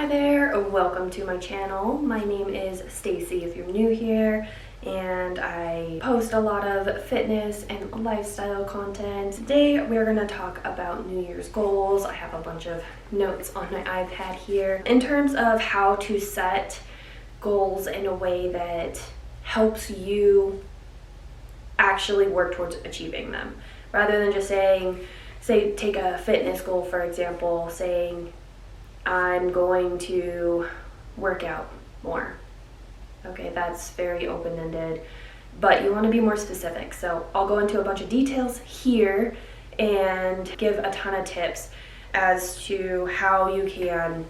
Hi there, welcome to my channel. My name is Stacey if you're new here, and I post a lot of fitness and lifestyle content. Today we're going to talk about New Year's goals. I have a bunch of notes on my iPad here in terms of how to set goals in a way that helps you actually work towards achieving them, rather than just saying, take a fitness goal for example, saying I'm going to work out more. Okay, that's very open-ended, but you want to be more specific. So I'll go into a bunch of details here and give a ton of tips as to how you can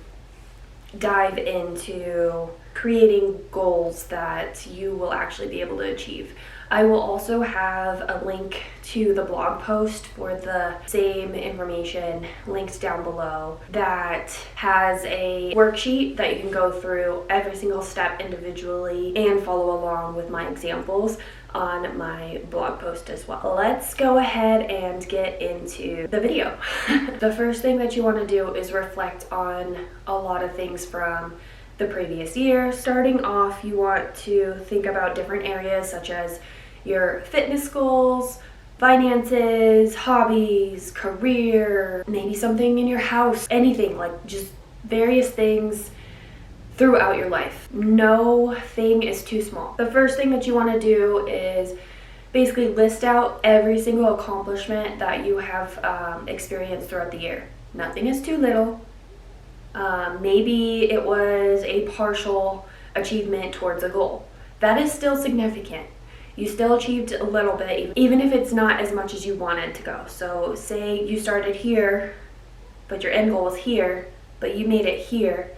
dive into creating goals that you will actually be able to achieve. I will also have a link to the blog post for the same information linked down below that has a worksheet that you can go through every single step individually and follow along with my examples on my blog post as well. Let's go ahead and get into the video. The first thing that you want to do is reflect on a lot of things from the previous year. Starting off, you want to think about different areas such as your fitness goals, finances, hobbies, career, maybe something in your house, anything, like just various things throughout your life. No thing is too small. The first thing that you want to do is basically list out every single accomplishment that you have experienced throughout the year. Nothing is too little. Maybe it was a partial achievement towards a goal. That is still significant. You still achieved a little bit, even if it's not as much as you wanted to go. So say you started here, but your end goal was here, but you made it here.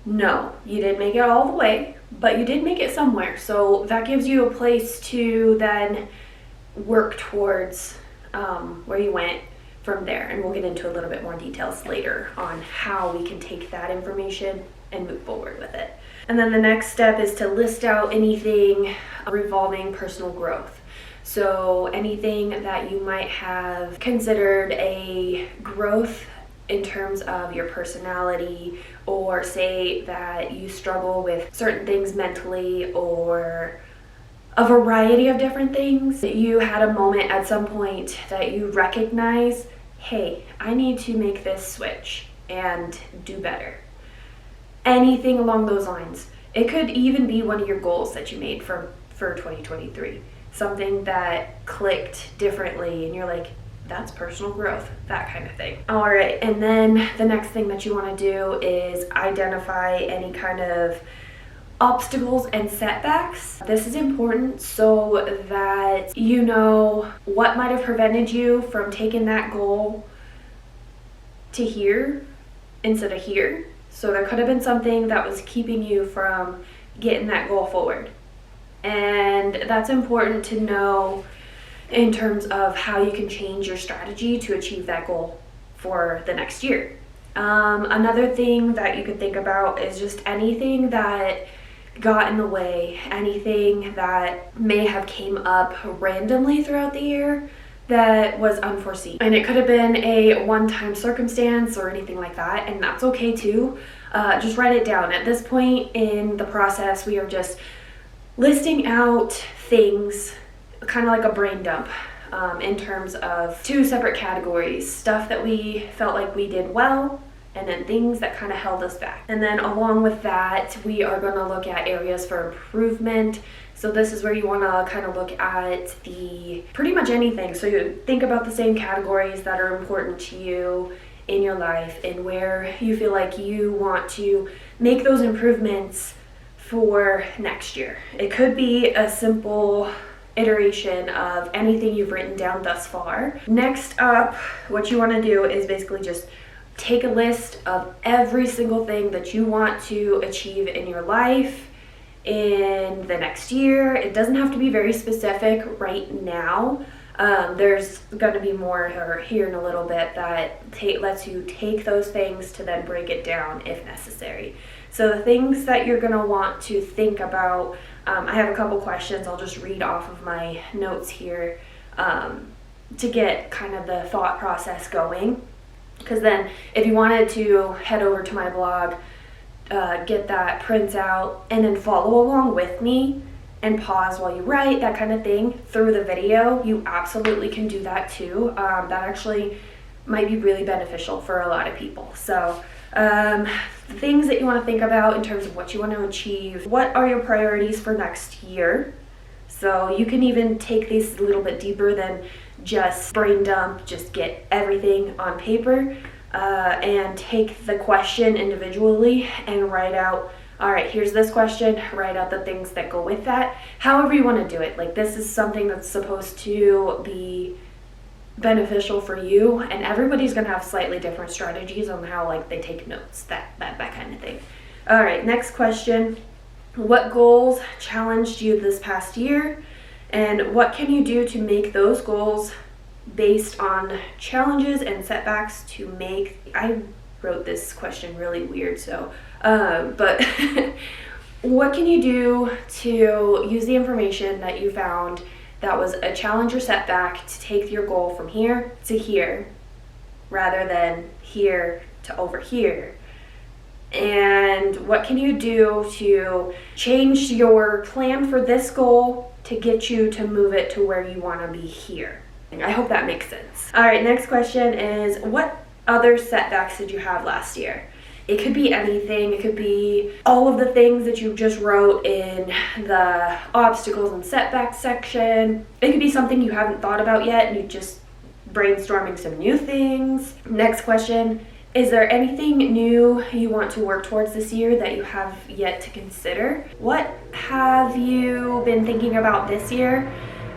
No, you didn't make it all the way, but you did make it somewhere. So that gives you a place to then work towards where you went from there. And we'll get into a little bit more details later on how we can take that information and move forward with it. And then the next step is to list out anything revolving personal growth. So anything that you might have considered a growth in terms of your personality, or say that you struggle with certain things mentally, or a variety of different things. You had a moment at some point that you recognize, hey, I need to make this switch and do better. Anything along those lines. It could even be one of your goals that you made for 2023. Something that clicked differently and you're like, that's personal growth, that kind of thing. All right, and then the next thing that you want to do is identify any kind of obstacles and setbacks. This is important so that you know what might have prevented you from taking that goal to here instead of here. So there could have been something that was keeping you from getting that goal forward. And that's important to know in terms of how you can change your strategy to achieve that goal for the next year. Another thing that you could think about is just anything that got in the way, anything that may have came up randomly throughout the year that was unforeseen. And it could have been a one-time circumstance or anything like that, and that's okay too. Just write it down. At this point in the process, we are just listing out things, kind of like a brain dump, in terms of two separate categories: stuff that we felt like we did well, and then things that kind of held us back. And then along with that, we are going to look at areas for improvement. So this is where you want to kind of look at pretty much anything. So you think about the same categories that are important to you in your life and where you feel like you want to make those improvements for next year. It could be a simple iteration of anything you've written down thus far. Next up, what you want to do is basically just take a list of every single thing that you want to achieve in your life in the next year. It doesn't have to be very specific right now. There's going to be more here in a little bit that lets you take those things to then break it down if necessary. So the things that you're going to want to think about, I have a couple questions. I'll just read off of my notes here to get kind of the thought process going. Because then if you wanted to head over to my blog get that printout and then follow along with me and pause while you write, that kind of thing, through the video, you absolutely can do that too. That actually might be really beneficial for a lot of people. So things that you want to think about in terms of what you want to achieve. What are your priorities for next year? So you can even take these a little bit deeper than just brain dump, just get everything on paper, and take the question individually and write out, all right, here's this question, write out the things that go with that. However you want to do it. Like, this is something that's supposed to be beneficial for you, and everybody's going to have slightly different strategies on how like they take notes, that kind of thing. All right, next question. What goals challenged you this past year, and what can you do to make those goals based on challenges and setbacks to make? I wrote this question really weird, so but what can you do to use the information that you found that was a challenge or setback to take your goal from here to here rather than here to over here? And what can you do to change your plan for this goal to get you to move it to where you want to be here? I hope that makes sense. All right, next question is, what other setbacks did you have last year? It could be anything. It could be all of the things that you just wrote in the obstacles and setbacks section. It could be something you haven't thought about yet and you're just brainstorming some new things. Next question, is there anything new you want to work towards this year that you have yet to consider? What have you been thinking about this year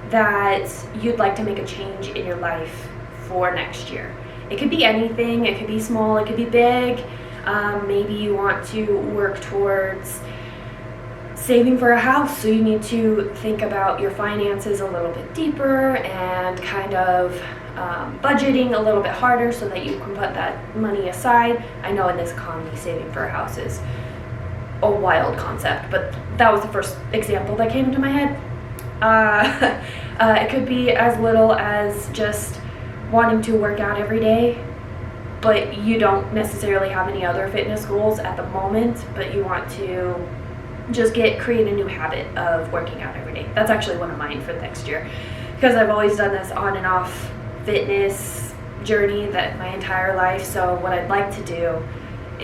that you'd like to make a change in your life for next year? It could be anything. It could be small, it could be big. Maybe you want to work towards saving for a house, so you need to think about your finances a little bit deeper and kind of budgeting a little bit harder so that you can put that money aside. I know in this economy, saving for a house is a wild concept, but that was the first example that came into my head. It could be as little as just wanting to work out every day, but you don't necessarily have any other fitness goals at the moment, but you want to just create a new habit of working out every day. That's actually one of mine for next year, because I've always done this on and off fitness journey that my entire life. So what I'd like to do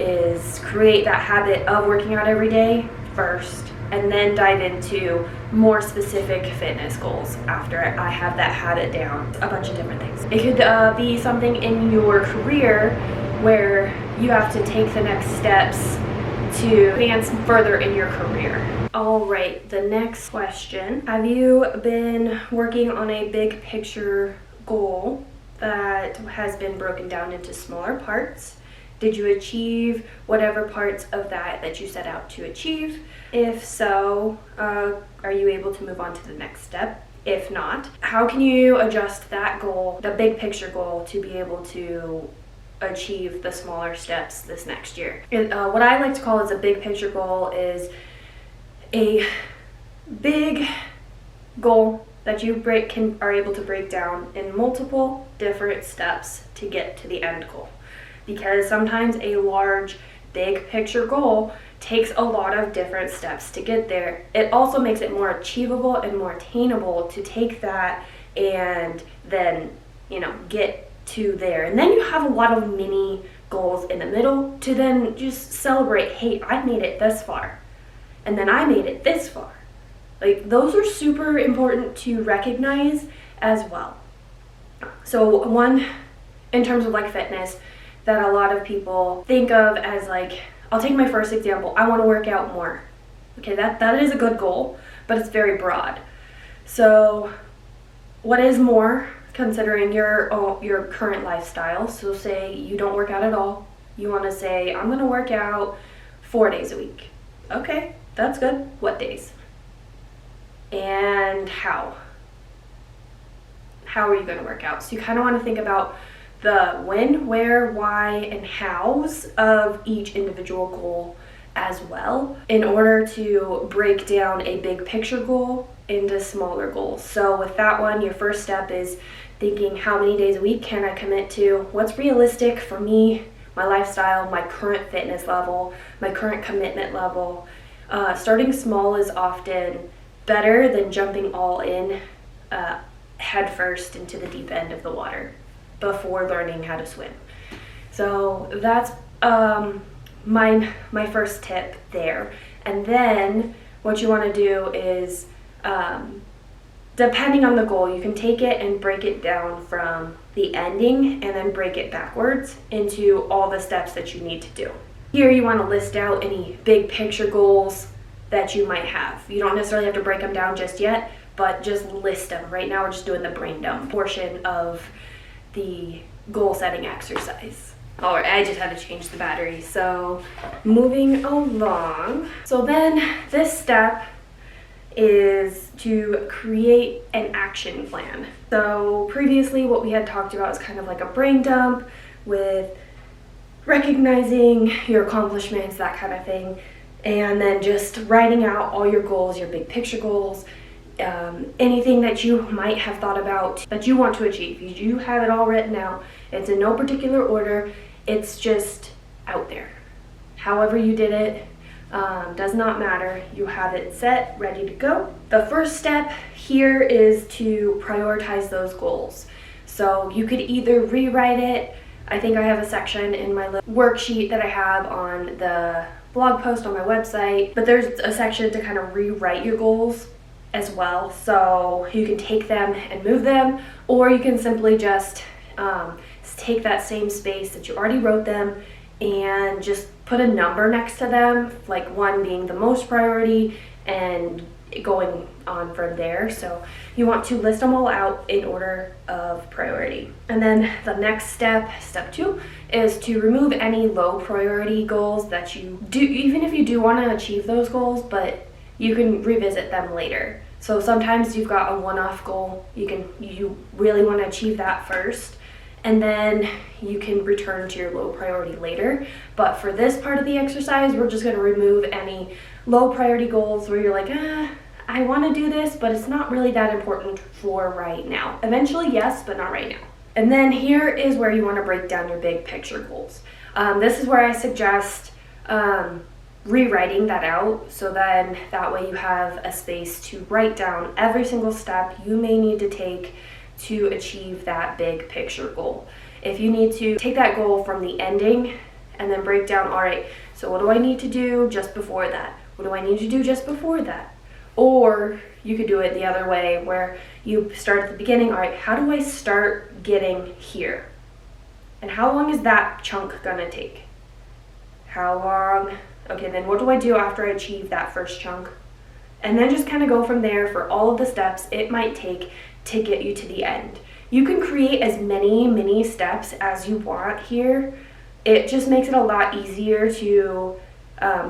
is create that habit of working out every day first, and then dive into more specific fitness goals after I have that habit down. A bunch of different things. It could be something in your career where you have to take the next steps to advance further in your career. All right, the next question. Have you been working on a big picture goal that has been broken down into smaller parts? Did you achieve whatever parts of that you set out to achieve? If so, are you able to move on to the next step? If not, how can you adjust that goal, the big picture goal, to be able to achieve the smaller steps this next year? What I like to call as a big picture goal is a big goal that you are able to break down in multiple different steps to get to the end goal. Because sometimes a large, big picture goal takes a lot of different steps to get there. It also makes it more achievable and more attainable to take that and then, get to there. And then you have a lot of mini goals in the middle to then just celebrate, hey, I made it this far. And then I made it this far. Like, those are super important to recognize as well. So one, in terms of like fitness, that a lot of people think of as like, I'll take my first example. I want to work out more. Okay, that is a good goal, but it's very broad. So what is more, considering your current lifestyle? So say you don't work out at all. You want to say, I'm going to work out 4 days a week. Okay, that's good. What days? And how? How are you going to work out? So you kind of want to think about the when, where, why, and hows of each individual goal as well, in order to break down a big picture goal into smaller goals. So with that one, your first step is thinking, how many days a week can I commit to? What's realistic for me? my lifestyle, my current fitness level, my current commitment level. Starting small is often better than jumping all in head first into the deep end of the water before learning how to swim. So that's my first tip there. And then what you want to do is, depending on the goal, you can take it and break it down from the ending and then break it backwards into all the steps that you need to do. Here you want to list out any big picture goals that you might have. You don't necessarily have to break them down just yet, but just list them. Right now we're just doing the brain dump portion of the goal setting exercise. All right, I just had to change the battery. So moving along. So then this step is to create an action plan. So previously what we had talked about is kind of like a brain dump with recognizing your accomplishments, that kind of thing, and then just writing out all your goals, your big picture goals, anything that you might have thought about that you want to achieve. You have it all written out. It's in no particular order. It's just out there. However you did it, does not matter. You have it set, ready to go. The first step here is to prioritize those goals. So you could either rewrite it. I think I have a section in my worksheet that I have on the blog post on my website, but there's a section to kind of rewrite your goals as well. So you can take them and move them, or you can simply just take that same space that you already wrote them and just put a number next to them, like 1 being the most priority and going on from there. So you want to list them all out in order of priority. And then the next step, step 2, is to remove any low priority goals that you do, even if you do want to achieve those goals, but you can revisit them later. So sometimes you've got a one-off goal, you really want to achieve that first, and then you can return to your low priority later. But for this part of the exercise, we're just going to remove any low priority goals where you're like, I want to do this, but it's not really that important for right now. Eventually, yes, but not right now. And then here is where you want to break down your big picture goals. This is where I suggest rewriting that out, so then that way you have a space to write down every single step you may need to take to achieve that big picture goal. If you need to take that goal from the ending and then break down, all right, so what do I need to do just before that? What do I need to do just before that? Or you could do it the other way where you start at the beginning, all right, how do I start getting here? And how long is that chunk gonna take? How long? Okay, then what do I do after I achieve that first chunk? And then just kind of go from there for all of the steps it might take to get you to the end. You can create as many mini steps as you want here. It just makes it a lot easier to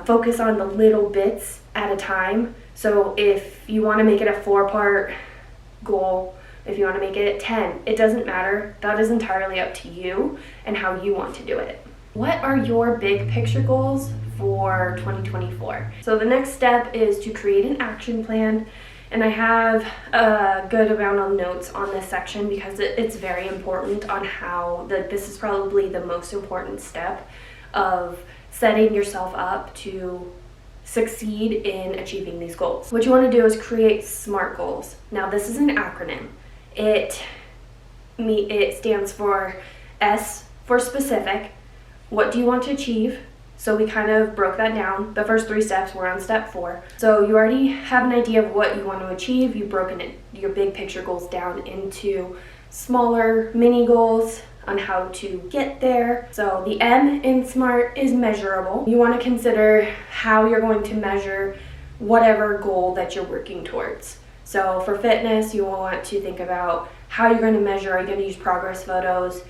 focus on the little bits at a time. So if you want to make it a 4-part goal, if you want to make it 10, it doesn't matter. That is entirely up to you and how you want to do it. What are your big picture goals for 2024? So the next step is to create an action plan. And I have a good amount of notes on this section because it's very important on how this is probably the most important step of setting yourself up to succeed in achieving these goals. What you want to do is create SMART goals. Now this is an acronym. It stands for S for specific. What do you want to achieve? So we kind of broke that down. The first 3 steps were on step 4. So you already have an idea of what you want to achieve. You've broken your big picture goals down into smaller mini goals on how to get there. So the M in SMART is measurable. You want to consider how you're going to measure whatever goal that you're working towards. So for fitness, you want to think about how you're going to measure. Are you going to use progress photos?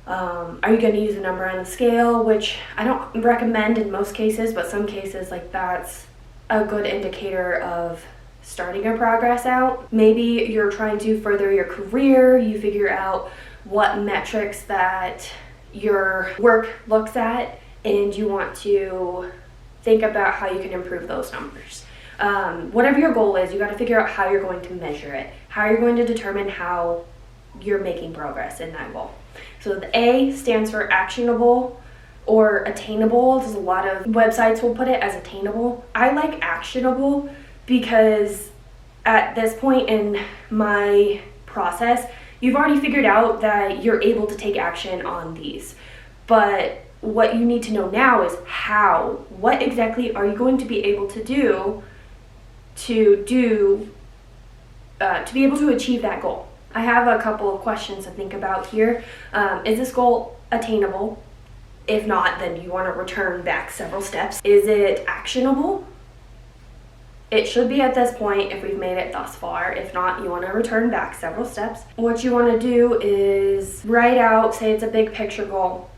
Are you going to use a number on the scale, which I don't recommend in most cases, but some cases like that's a good indicator of starting your progress out. Maybe you're trying to further your career, you figure out what metrics that your work looks at, and you want to think about how you can improve those numbers. Whatever your goal is, you got to figure out how you're going to measure it, how you're going to determine how you're making progress in that goal. So the A stands for actionable or attainable. There's a lot of websites will put it as attainable. I like actionable because at this point in my process, you've already figured out that you're able to take action on these. But what you need to know now is how. What exactly are you going to be able to do to be able to achieve that goal? I have a couple of questions to think about here. Is this goal attainable? If not, then you want to return back several steps. Is it actionable? It should be at this point if we've made it thus far. If not, you want to return back several steps. What you want to do is write out, say it's a big picture goal,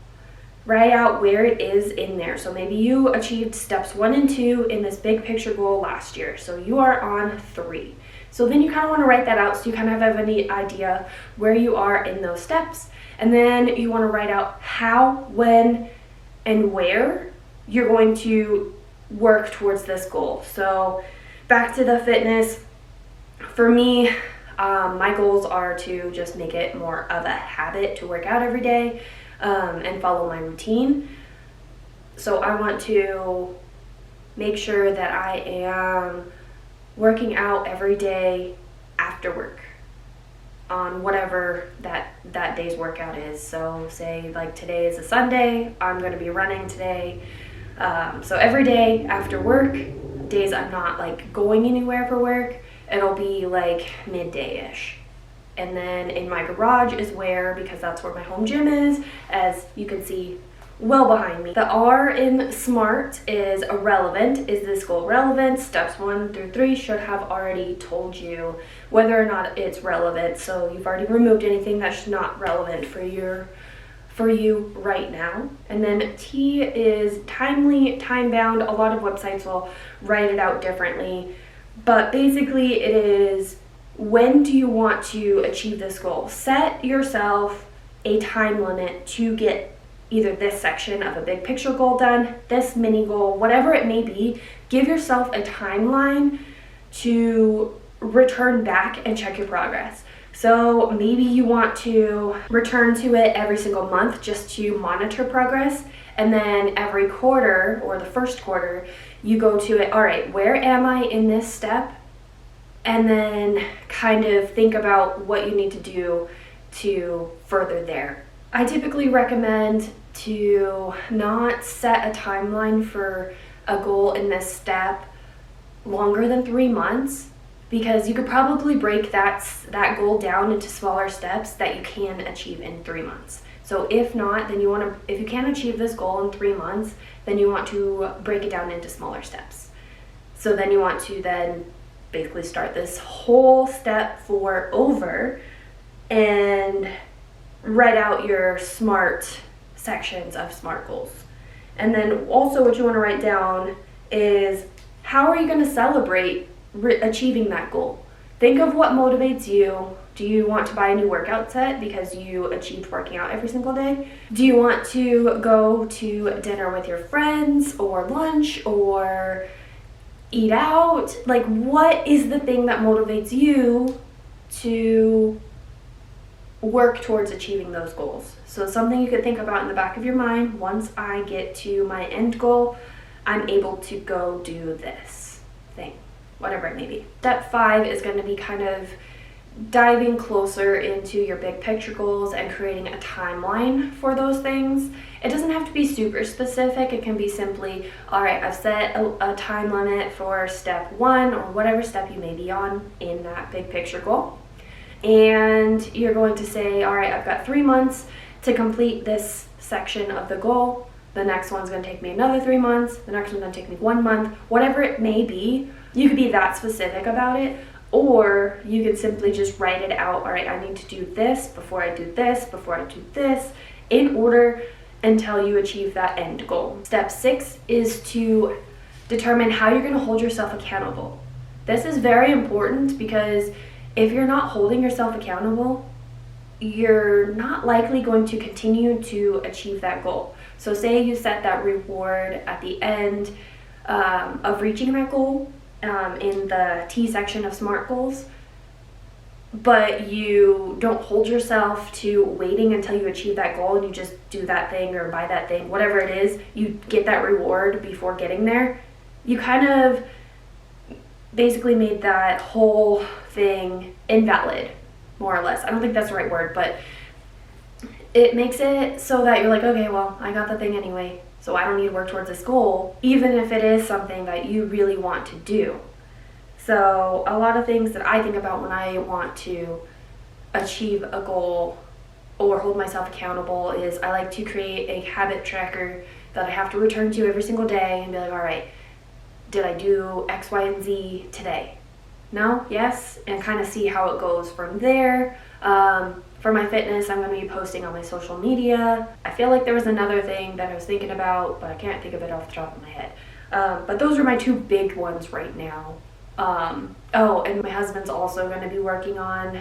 write out where it is in there. So maybe you achieved steps 1 and 2 in this big picture goal last year. So you are on 3. So then you kind of want to write that out so you kind of have any idea where you are in those steps. And then you want to write out how, when, and where you're going to work towards this goal. So back to the fitness. For me, my goals are to just make it more of a habit to work out every day and follow my routine. So I want to make sure that I am working out every day after work on whatever that day's workout is. So say like today is a Sunday, I'm going to be running today. So every day after work, days I'm not like going anywhere for work, it'll be like midday-ish. And then in my garage is where, because that's where my home gym is, as you can see well behind me. The R in SMART is relevant. Is this goal relevant? Steps 1 through 3 should have already told you whether or not it's relevant. So you've already removed anything that's not relevant for you right now. And then T is timely, time-bound. A lot of websites will write it out differently, but basically it is, when do you want to achieve this goal? Set yourself a time limit to get either this section of a big picture goal done, this mini goal, whatever it may be. Give yourself a timeline to return back and check your progress. So maybe you want to return to it every single month just to monitor progress. And then every quarter, or the first quarter, you go to it, all right, where am I in this step? And then kind of think about what you need to do to further there. I typically recommend to not set a timeline for a goal in this step longer than 3 months, because you could probably break that goal down into smaller steps that you can achieve in 3 months. So if not, then if you can't achieve this goal in 3 months, then you want to break it down into smaller steps. So then you want to then basically start this whole step 4 over and write out your SMART sections of SMART goals. And then also what you want to write down is, how are you going to celebrate achieving that goal? Think of what motivates you. Do you want to buy a new workout set because you achieved working out every single day? Do you want to go to dinner with your friends, or lunch, or eat out? Like, what is the thing that motivates you to work towards achieving those goals? So something you could think about in the back of your mind. Once I get to my end goal, I'm able to go do this thing, whatever it may be. Step 5 is going to be kind of diving closer into your big picture goals and creating a timeline for those things. It doesn't have to be super specific. It can be simply, all right, I've set a time limit for step 1 or whatever step you may be on in that big picture goal. And you're going to say, all right, I've got 3 months to complete this section of the goal. The next one's going to take me another 3 months. The next one's going to take me 1 month. Whatever it may be, you could be that specific about it. Or you could simply just write it out. All right, I need to do this before I do this, before I do this, in order until you achieve that end goal. Step 6 is to determine how you're going to hold yourself accountable. This is very important, because if you're not holding yourself accountable, you're not likely going to continue to achieve that goal. So say you set that reward at the end of reaching that goal in the T section of SMART goals. but you don't hold yourself to waiting until you achieve that goal and you just do that thing or buy that thing, whatever it is, you get that reward before getting there, you kind of basically made that whole thing invalid, more or less. I don't think that's the right word, but it makes it so that you're like, okay, well, I got the thing anyway, so I don't need to work towards this goal, even if it is something that you really want to do. So a lot of things that I think about when I want to achieve a goal or hold myself accountable is I like to create a habit tracker that I have to return to every single day and be like, all right, did I do X, Y, and Z today? No? Yes? And kind of see how it goes from there. For my fitness, I'm going to be posting on my social media. I feel like there was another thing that I was thinking about, but I can't think of it off the top of my head. But those are my two big ones right now. Oh, and my husband's also going to be working on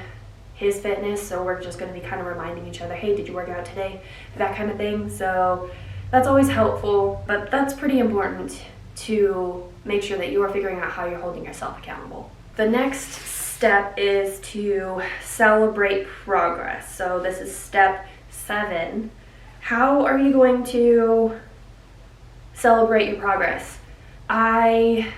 his fitness, so we're just going to be kind of reminding each other, hey, did you work out today? That kind of thing. So that's always helpful, but that's pretty important to make sure that you are figuring out how you're holding yourself accountable. The next step is to celebrate progress. So this is step 7. How are you going to celebrate your progress? I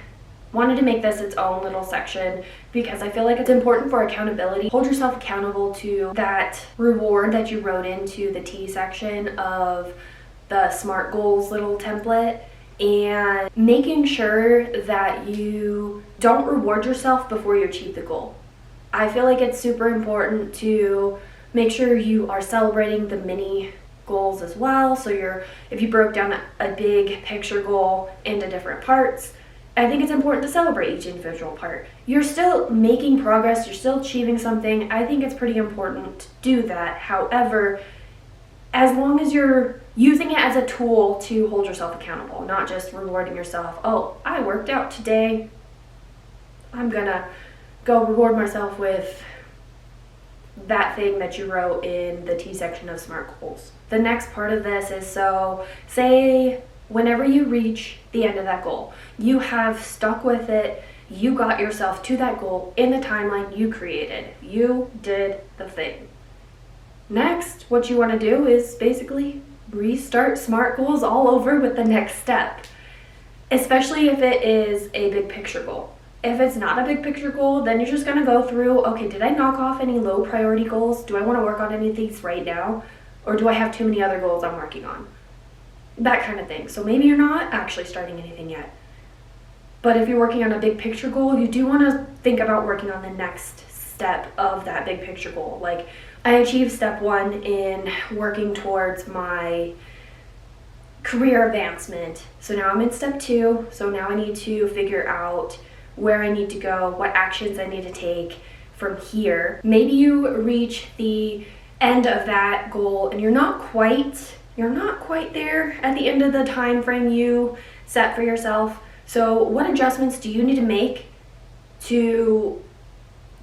wanted to make this its own little section because I feel like it's important for accountability. Hold yourself accountable to that reward that you wrote into the T section of the SMART goals little template, and making sure that you don't reward yourself before you achieve the goal. I feel like it's super important to make sure you are celebrating the mini goals as well. So if you broke down a big picture goal into different parts, I think it's important to celebrate each individual part. You're still making progress, you're still achieving something. I think it's pretty important to do that. However, as long as you're using it as a tool to hold yourself accountable, not just rewarding yourself, oh, I worked out today, I'm gonna go reward myself with that thing that you wrote in the T section of SMART goals. The next part of this is, so say whenever you reach the end of that goal, you have stuck with it, you got yourself to that goal in the timeline you created. You did the thing. Next, what you want to do is basically restart SMART goals all over with the next step, especially if it is a big picture goal. If it's not a big picture goal, then you're just going to go through, okay, did I knock off any low priority goals? Do I want to work on any of these right now? Or do I have too many other goals I'm working on? That kind of thing. So maybe you're not actually starting anything yet. But if you're working on a big picture goal, you do want to think about working on the next step of that big picture goal. Like, I achieved step 1 in working towards my career advancement. So now I'm in step 2. So now I need to figure out where I need to go, what actions I need to take from here. Maybe you reach the end of that goal and you're not quite there at the end of the time frame you set for yourself. So what adjustments do you need to make to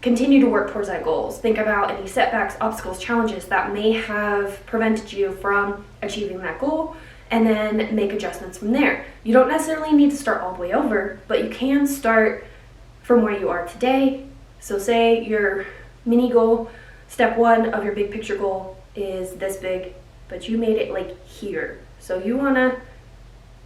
continue to work towards that goal? Think about any setbacks, obstacles, challenges that may have prevented you from achieving that goal, and then make adjustments from there. You don't necessarily need to start all the way over, but you can start from where you are today. So say your mini goal, step 1 of your big picture goal is this big, but you made it like here. So you want to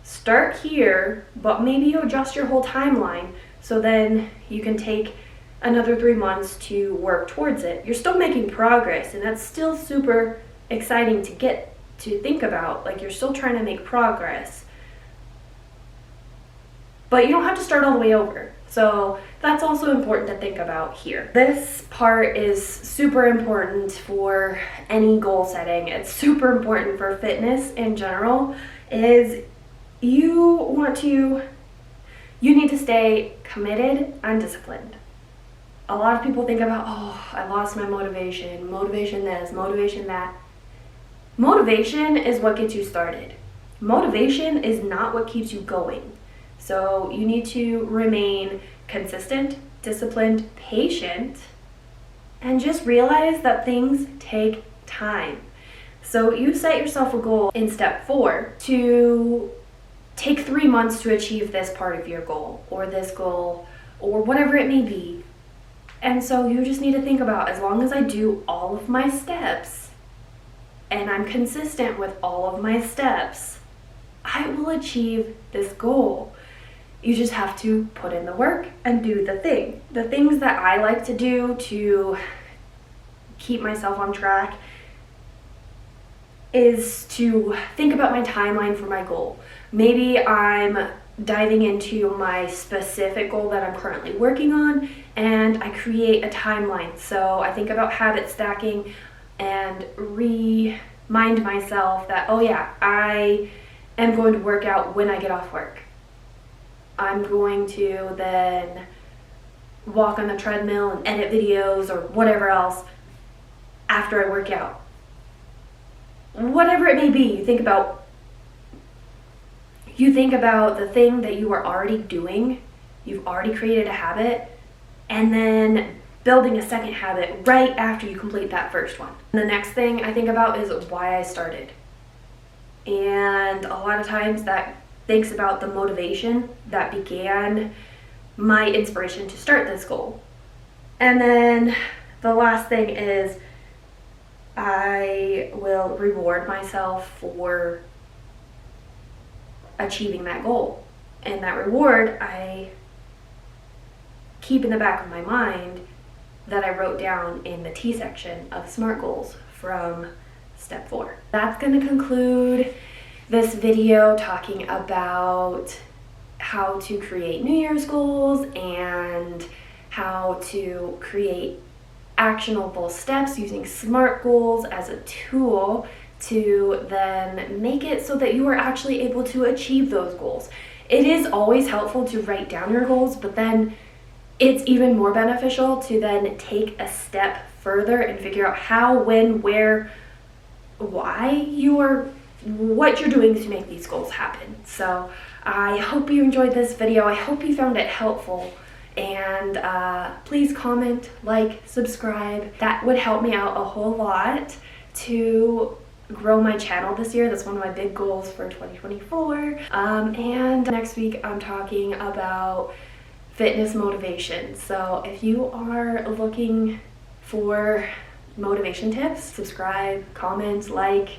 start here, but maybe you adjust your whole timeline so then you can take another 3 months to work towards it. You're still making progress, and that's still super exciting to get to think about. Like, you're still trying to make progress, but you don't have to start all the way over. So that's also important to think about here. This part is super important for any goal setting. It's super important for fitness in general, is you need to stay committed and disciplined. A lot of people think about, oh, I lost my motivation, motivation this, motivation that. Motivation is what gets you started. Motivation is not what keeps you going. So you need to remain consistent, disciplined, patient, and just realize that things take time. So you set yourself a goal in step 4 to take 3 months to achieve this part of your goal, or this goal, or whatever it may be. And so you just need to think about, as long as I do all of my steps and I'm consistent with all of my steps, I will achieve this goal. You just have to put in the work and do the thing. The things that I like to do to keep myself on track is to think about my timeline for my goal. Maybe I'm diving into my specific goal that I'm currently working on, and I create a timeline. So I think about habit stacking and remind myself that, oh yeah, I am going to work out when I get off work. I'm going to then walk on the treadmill and edit videos or whatever else after I work out. Whatever it may be, you think about the thing that you are already doing. You've already created a habit, and then building a second habit right after you complete that first one. And the next thing I think about is why I started. And a lot of times that thinks about the motivation that began my inspiration to start this goal. And then the last thing is I will reward myself for achieving that goal. And that reward I keep in the back of my mind that I wrote down in the T section of SMART goals from step 4. That's going to conclude this video talking about how to create New Year's goals and how to create actionable steps using SMART goals as a tool to then make it so that you are actually able to achieve those goals. It is always helpful to write down your goals, but then it's even more beneficial to then take a step further and figure out how, when, where, why what you're doing to make these goals happen. So I hope you enjoyed this video. I hope you found it helpful. And please comment, like, subscribe. That would help me out a whole lot to grow my channel this year. That's one of my big goals for 2024. And next week I'm talking about fitness motivation. So if you are looking for motivation tips, subscribe, comment, like,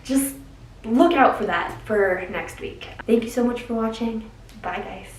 just look out for that for next week. Thank you so much for watching. Bye guys.